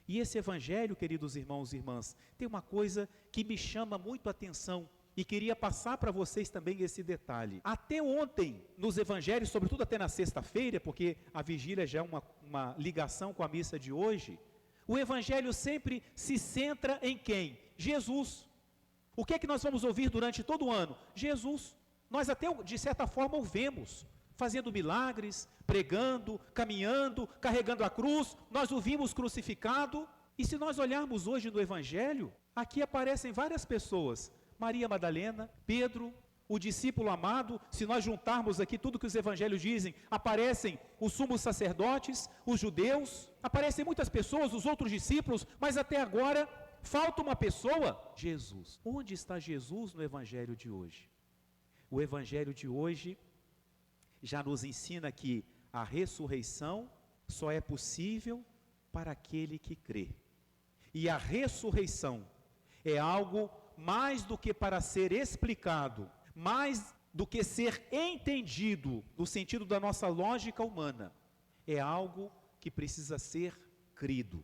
E esse evangelho, queridos irmãos e irmãs, tem uma coisa que me chama muito a atenção e queria passar para vocês também esse detalhe. Até ontem, nos evangelhos, sobretudo até na sexta-feira, porque a vigília já é uma ligação com a missa de hoje, o evangelho sempre se centra em quem? Jesus. O que é que nós vamos ouvir durante todo o ano? Jesus. Nós até, de certa forma, o vemos fazendo milagres, pregando, caminhando, carregando a cruz. Nós o vimos crucificado. E se nós olharmos hoje no evangelho, aqui aparecem várias pessoas. Maria Madalena, Pedro, o discípulo amado. Se nós juntarmos aqui tudo que os evangelhos dizem, aparecem os sumos sacerdotes, os judeus, aparecem muitas pessoas, os outros discípulos, mas até agora falta uma pessoa, Jesus. Onde está Jesus no evangelho de hoje? O evangelho de hoje já nos ensina que a ressurreição só é possível para aquele que crê. E a ressurreição é algo mais do que para ser explicado, mais do que ser entendido no sentido da nossa lógica humana. É algo que precisa ser crido.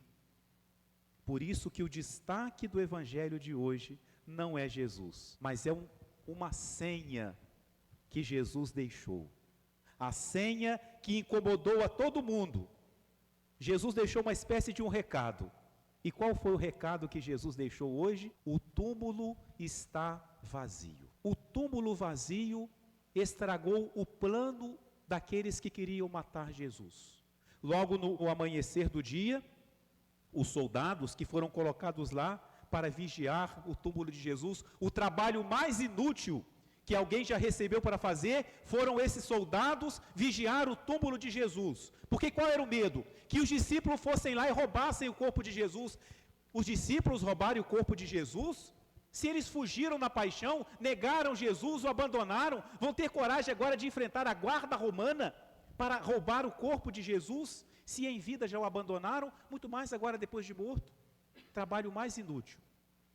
Por isso que o destaque do evangelho de hoje não é Jesus, mas é uma senha que Jesus deixou. A senha que incomodou a todo mundo. Jesus deixou uma espécie de um recado. E qual foi o recado que Jesus deixou hoje? O túmulo está vazio. O túmulo vazio estragou o plano daqueles que queriam matar Jesus. Logo no amanhecer do dia, os soldados que foram colocados lá para vigiar o túmulo de Jesus, o trabalho mais inútil que alguém já recebeu para fazer, foram esses soldados vigiar o túmulo de Jesus. Porque qual era o medo? Que os discípulos fossem lá e roubassem o corpo de Jesus. Os discípulos roubarem o corpo de Jesus? Se eles fugiram na paixão, negaram Jesus, o abandonaram, vão ter coragem agora de enfrentar a guarda romana para roubar o corpo de Jesus? Se em vida já o abandonaram, muito mais agora depois de morto. Trabalho mais inútil.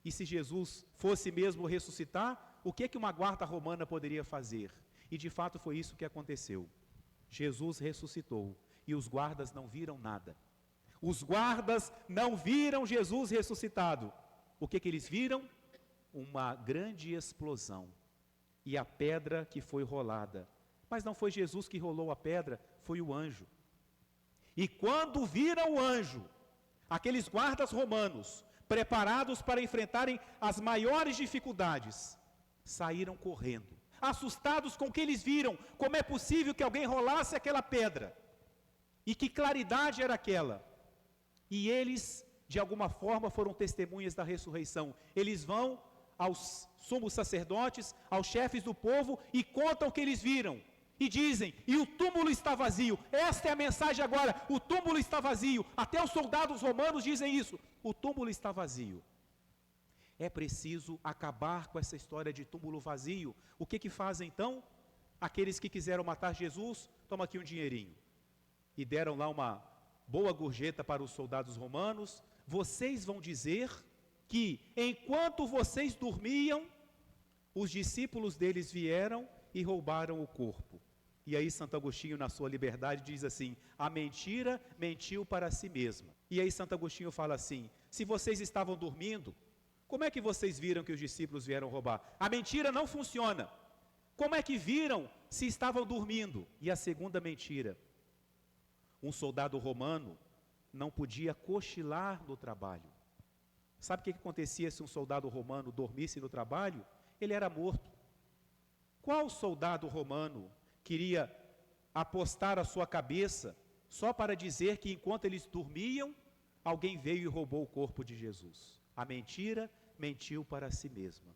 E se Jesus fosse mesmo ressuscitar, o que uma guarda romana poderia fazer? E de fato foi isso que aconteceu. Jesus ressuscitou e os guardas não viram nada. Os guardas não viram Jesus ressuscitado. O que eles viram? Uma grande explosão e a pedra que foi rolada. Mas não foi Jesus que rolou a pedra, foi o anjo. E quando viram o anjo, aqueles guardas romanos, preparados para enfrentarem as maiores dificuldades, saíram correndo, assustados com o que eles viram. Como é possível que alguém rolasse aquela pedra? E que claridade era aquela? E eles, de alguma forma, foram testemunhas da ressurreição. Eles vão aos sumos sacerdotes, aos chefes do povo e contam o que eles viram. E dizem, e o túmulo está vazio. Esta é a mensagem agora, o túmulo está vazio. Até os soldados romanos dizem isso, o túmulo está vazio. É preciso acabar com essa história de túmulo vazio. O que fazem então? Aqueles que quiseram matar Jesus, toma aqui um dinheirinho. E deram lá uma boa gorjeta para os soldados romanos. Vocês vão dizer que enquanto vocês dormiam, os discípulos deles vieram e roubaram o corpo. E aí Santo Agostinho, na sua liberdade, diz assim, a mentira mentiu para si mesma. E aí Santo Agostinho fala assim, se vocês estavam dormindo, como é que vocês viram que os discípulos vieram roubar? A mentira não funciona. Como é que viram se estavam dormindo? E a segunda mentira, um soldado romano não podia cochilar no trabalho. Sabe o que acontecia se um soldado romano dormisse no trabalho? Ele era morto. Qual soldado romano queria apostar a sua cabeça só para dizer que enquanto eles dormiam, alguém veio e roubou o corpo de Jesus? A mentira mentiu para si mesma.